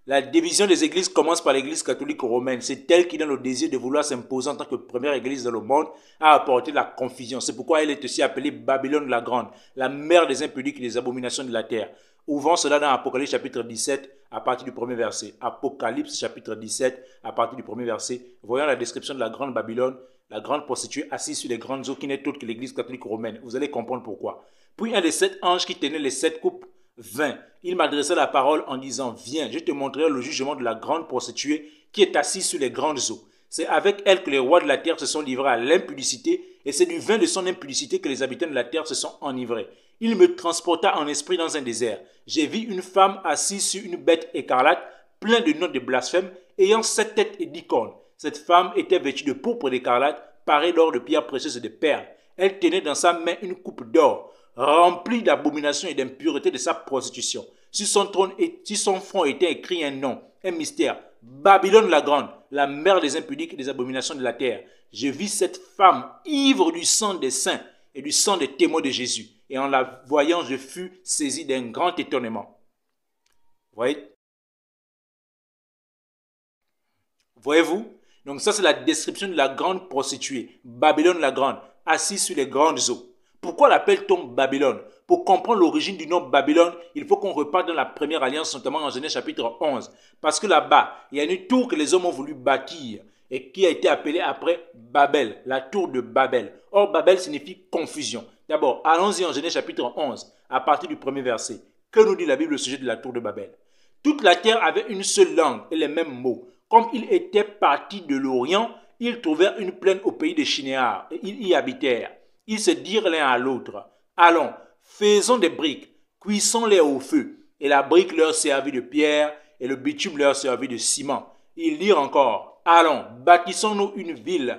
La division des églises commence par l'église catholique romaine. C'est elle qui, dans le désir de vouloir s'imposer en tant que première église dans le monde, a apporté la confusion. C'est pourquoi elle est aussi appelée Babylone la Grande, la mère des impudiques et des abominations de la terre. Ouvrons cela dans Apocalypse chapitre 17 à partir du premier verset. Apocalypse chapitre 17 à partir du premier verset. Voyons la description de la grande Babylone, la grande prostituée assise sur les grandes eaux qui n'est autre que l'église catholique romaine. Vous allez comprendre pourquoi. Puis un des 7 anges qui tenait les 7 coupes vint. Il m'adressa la parole en disant, viens, je te montrerai le jugement de la grande prostituée qui est assise sur les grandes eaux. C'est avec elle que les rois de la terre se sont livrés à l'impudicité, et c'est du vin de son impudicité que les habitants de la terre se sont enivrés. Il me transporta en esprit dans un désert. J'ai vu une femme assise sur une bête écarlate, plein de noms de blasphème, ayant 7 têtes et 10 cornes. Cette femme était vêtue de pourpre d'écarlate, parée d'or, de pierres précieuses et de perles. Elle tenait dans sa main une coupe d'or, remplie d'abominations et d'impuretés de sa prostitution. Sur son trône et sur son front était écrit un nom, un mystère. Babylone la grande, la mère des impudiques et des abominations de la terre. Je vis cette femme ivre du sang des saints et du sang des témoins de Jésus. Et en la voyant, je fus saisi d'un grand étonnement. Voyez-vous? Donc ça, c'est la description de la grande prostituée, Babylone la grande, assise sur les grandes eaux. Pourquoi l'appelle-t-on Babylone? Pour comprendre l'origine du nom Babylone, il faut qu'on reparte dans la première alliance, notamment en Genèse chapitre 11. Parce que là-bas, il y a une tour que les hommes ont voulu bâtir et qui a été appelée après Babel, la tour de Babel. Or, Babel signifie confusion. D'abord, allons-y en Genèse chapitre 11, à partir du premier verset. Que nous dit la Bible au sujet de la tour de Babel? Toute la terre avait une seule langue et les mêmes mots. Comme ils étaient partis de l'Orient, ils trouvèrent une plaine au pays des Chinéars et ils y habitèrent. Ils se dirent l'un à l'autre, allons, faisons des briques, cuissons-les au feu. Et la brique leur servit de pierre et le bitume leur servit de ciment. Ils dirent encore, allons, bâtissons-nous une ville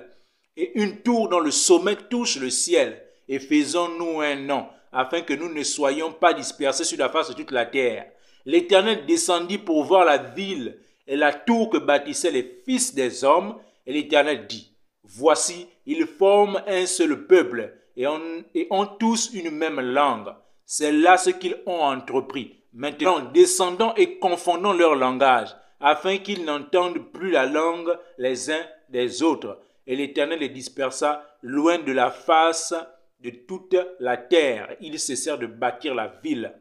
et une tour dont le sommet touche le ciel et faisons-nous un nom afin que nous ne soyons pas dispersés sur la face de toute la terre. L'Éternel descendit pour voir la ville et la tour que bâtissaient les fils des hommes, et l'Éternel dit, voici, ils forment un seul peuple, et ont tous une même langue. C'est là ce qu'ils ont entrepris. Maintenant, descendons et confondons leur langage, afin qu'ils n'entendent plus la langue les uns des autres. Et l'Éternel les dispersa loin de la face de toute la terre. Ils cessèrent de bâtir la ville.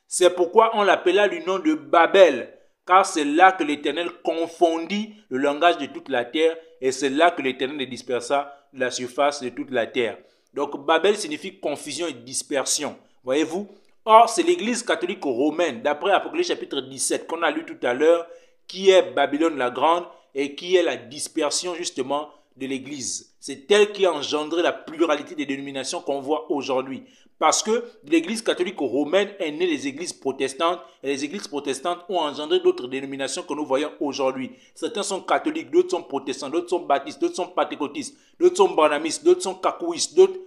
C'est pourquoi on l'appela du nom de Babel, car c'est là que l'Éternel confondit le langage de toute la terre et c'est là que l'Éternel les dispersa de la surface de toute la terre. Donc Babel signifie confusion et dispersion. Voyez-vous? Or, c'est l'église catholique romaine, d'après Apocalypse chapitre 17, qu'on a lu tout à l'heure, qui est Babylone la grande et qui est la dispersion justement de l'église. C'est elle qui a engendré la pluralité des dénominations qu'on voit aujourd'hui. Parce que de l'église catholique romaine est née les églises protestantes et les églises protestantes ont engendré d'autres dénominations que nous voyons aujourd'hui. Certains sont catholiques, d'autres sont protestants, d'autres sont baptistes, d'autres sont pentecôtistes, d'autres sont branhamistes, d'autres sont kakouistes, d'autres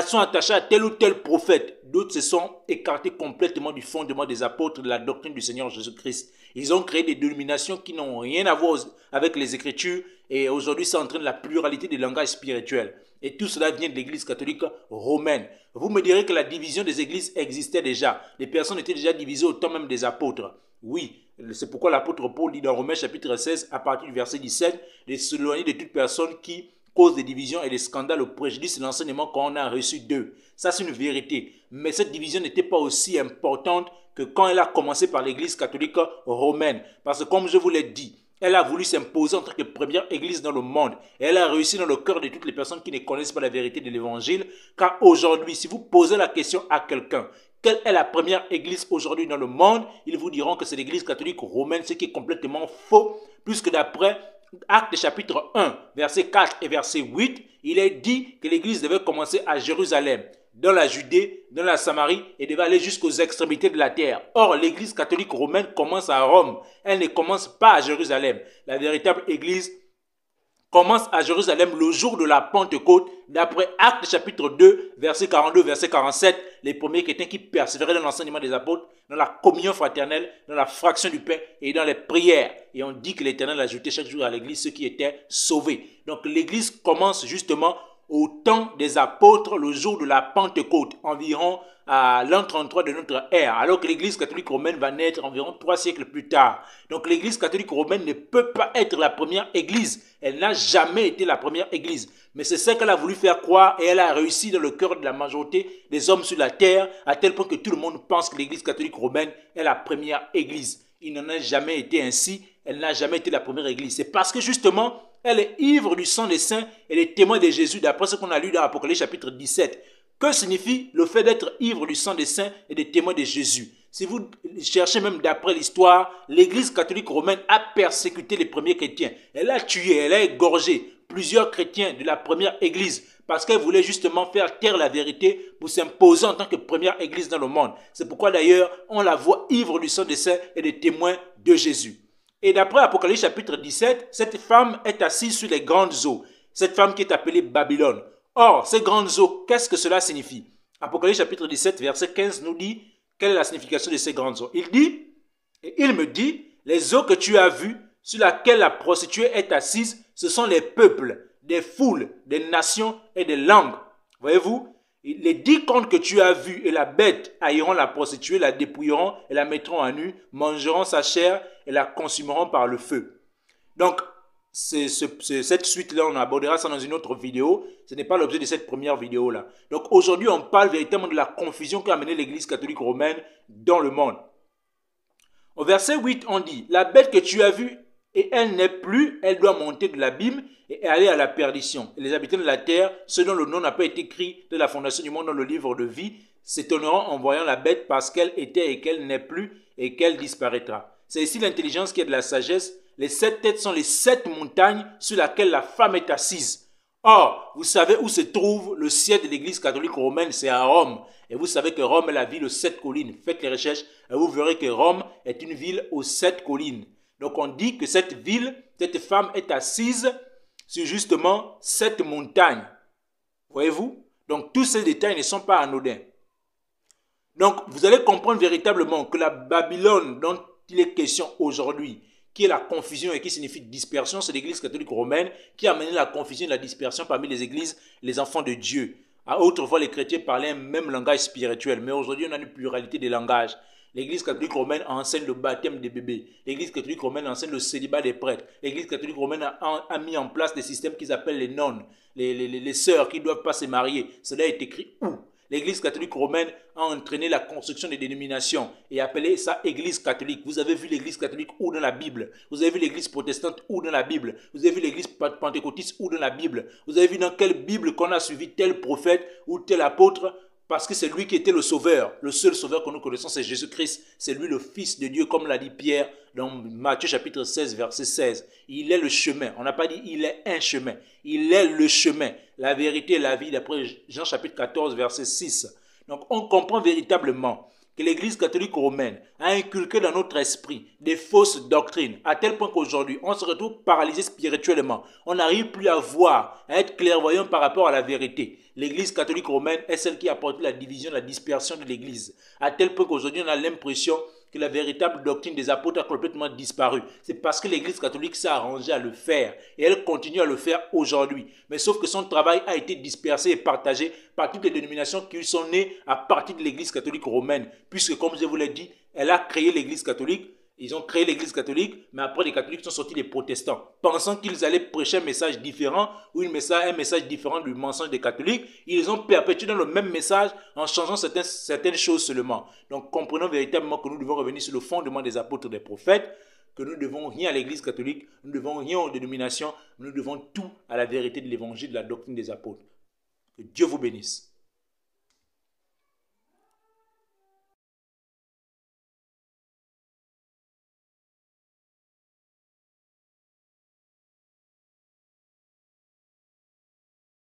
sont attachés à tel ou tel prophète. D'autres se sont écartés complètement du fondement des apôtres de la doctrine du Seigneur Jésus-Christ. Ils ont créé des dénominations qui n'ont rien à voir avec les Écritures et aujourd'hui ça entraîne la pluralité des langages spirituels. Et tout cela vient de l'église catholique romaine. Vous me direz que la division des églises existait déjà. Les personnes étaient déjà divisées au temps même des apôtres. Oui, c'est pourquoi l'apôtre Paul dit dans Romains chapitre 16, à partir du verset 17, de s'éloigner de toute personne qui cause des divisions et des scandales au préjudice de l'enseignement qu'on a reçu d'eux. Ça, c'est une vérité. Mais cette division n'était pas aussi importante que quand elle a commencé par l'église catholique romaine. Parce que comme je vous l'ai dit, elle a voulu s'imposer en tant que première église dans le monde. Et elle a réussi dans le cœur de toutes les personnes qui ne connaissent pas la vérité de l'évangile. Car aujourd'hui, si vous posez la question à quelqu'un, quelle est la première église aujourd'hui dans le monde? Ils vous diront que c'est l'église catholique romaine, ce qui est complètement faux. Puisque d'après Actes chapitre 1, verset 4 et verset 8, il est dit que l'église devait commencer à Jérusalem, dans la Judée, dans la Samarie et devait aller jusqu'aux extrémités de la terre. Or, l'église catholique romaine commence à Rome. Elle ne commence pas à Jérusalem. La véritable église commence à Jérusalem le jour de la Pentecôte, d'après Actes chapitre 2, verset 42, verset 47, les premiers chrétiens qui persévéraient dans l'enseignement des apôtres, dans la communion fraternelle, dans la fraction du pain et dans les prières. Et on dit que l'Éternel ajoutait chaque jour à l'église ceux qui étaient sauvés. Donc l'église commence justement au temps des apôtres, le jour de la Pentecôte, environ à l'an 33 de notre ère, alors que l'Église catholique romaine va naître environ 3 siècles plus tard. Donc l'Église catholique romaine ne peut pas être la première Église. Elle n'a jamais été la première Église. Mais c'est ce qu'elle a voulu faire croire et elle a réussi dans le cœur de la majorité des hommes sur la terre, à tel point que tout le monde pense que l'Église catholique romaine est la première Église. Il n'en a jamais été ainsi. Elle n'a jamais été la première Église. C'est parce que justement, elle est ivre du sang des saints et des témoins de Jésus, d'après ce qu'on a lu dans Apocalypse chapitre 17. Que signifie le fait d'être ivre du sang des saints et des témoins de Jésus? Si vous cherchez même d'après l'histoire, l'Église catholique romaine a persécuté les premiers chrétiens. Elle a tué, elle a égorgé plusieurs chrétiens de la première Église parce qu'elle voulait justement faire taire la vérité pour s'imposer en tant que première Église dans le monde. C'est pourquoi d'ailleurs on la voit ivre du sang des saints et des témoins de Jésus. Et d'après Apocalypse chapitre 17, cette femme est assise sur les grandes eaux. Cette femme qui est appelée Babylone. Or, ces grandes eaux, qu'est-ce que cela signifie? Apocalypse chapitre 17, verset 15 nous dit quelle est la signification de ces grandes eaux. Il dit, et il me dit, les eaux que tu as vues, sur laquelle la prostituée est assise, ce sont les peuples, des foules, des nations et des langues. Voyez-vous? Les 10 contes que tu as vus et la bête haïront la prostituée, la dépouilleront et la mettront à nu, mangeront sa chair et la consumeront par le feu. Donc, cette suite-là, on abordera ça dans une autre vidéo. Ce n'est pas l'objet de cette première vidéo-là. Donc, aujourd'hui, on parle véritablement de la confusion qu'a amené l'Église catholique romaine dans le monde. Au verset 8, on dit, la bête que tu as vue, et elle n'est plus, elle doit monter de l'abîme et aller à la perdition. Et les habitants de la terre, ceux dont le nom n'a pas été écrit de la fondation du monde dans le livre de vie, s'étonneront en voyant la bête parce qu'elle était et qu'elle n'est plus et qu'elle disparaîtra. C'est ici l'intelligence qui est de la sagesse. Les 7 têtes sont les 7 montagnes sur lesquelles la femme est assise. Or, vous savez où se trouve le siège de l'Église catholique romaine, c'est à Rome. Et vous savez que Rome est la ville aux 7 collines. Faites les recherches et vous verrez que Rome est une ville aux 7 collines. Donc on dit que cette ville, cette femme est assise sur justement 7 montagnes. Voyez-vous? Donc tous ces détails ne sont pas anodins. Donc vous allez comprendre véritablement que la Babylone dont il est question aujourd'hui, qui est la confusion et qui signifie dispersion, c'est l'Église catholique romaine qui a amené la confusion et la dispersion parmi les églises, les enfants de Dieu. Autrefois, les chrétiens parlaient un même langage spirituel, mais aujourd'hui, on a une pluralité de langages. L'Église catholique romaine enseigne le baptême des bébés. L'Église catholique romaine enseigne le célibat des prêtres. L'Église catholique romaine a mis en place des systèmes qu'ils appellent les nonnes, les sœurs qui ne doivent pas se marier. Cela est écrit où? L'Église catholique romaine a entraîné la construction des dénominations et appelé ça Église catholique. Vous avez vu l'Église catholique où dans la Bible? Vous avez vu l'Église protestante où dans la Bible? Vous avez vu l'Église pentecôtiste où dans la Bible? Vous avez vu dans quelle Bible qu'on a suivi tel prophète ou tel apôtre? Parce que c'est lui qui était le sauveur. Le seul sauveur que nous connaissons, c'est Jésus-Christ. C'est lui le Fils de Dieu, comme l'a dit Pierre dans Matthieu chapitre 16, verset 16. Il est le chemin. On n'a pas dit il est un chemin. Il est le chemin, la vérité et la vie, d'après Jean chapitre 14, verset 6. Donc on comprend véritablement que l'Église catholique romaine a inculqué dans notre esprit des fausses doctrines, à tel point qu'aujourd'hui, on se retrouve paralysé spirituellement. On n'arrive plus à voir, à être clairvoyant par rapport à la vérité. L'Église catholique romaine est celle qui a apporté la division, la dispersion de l'Église, à tel point qu'aujourd'hui, on a l'impression que la véritable doctrine des apôtres a complètement disparu. C'est parce que l'Église catholique s'est arrangée à le faire et elle continue à le faire aujourd'hui. Mais sauf que son travail a été dispersé et partagé par toutes les dénominations qui sont nées à partir de l'Église catholique romaine. Puisque, comme je vous l'ai dit, elle a créé l'Église catholique. Ils ont créé l'Église catholique, mais après les catholiques sont sortis les protestants. Pensant qu'ils allaient prêcher un message différent ou un message différent du mensonge des catholiques, ils ont perpétué dans le même message en changeant certaines choses seulement. Donc comprenons véritablement que nous devons revenir sur le fondement des apôtres, des prophètes, que nous ne devons rien à l'Église catholique, nous ne devons rien aux dénominations, nous devons tout à la vérité de l'Évangile, de la doctrine des apôtres. Que Dieu vous bénisse.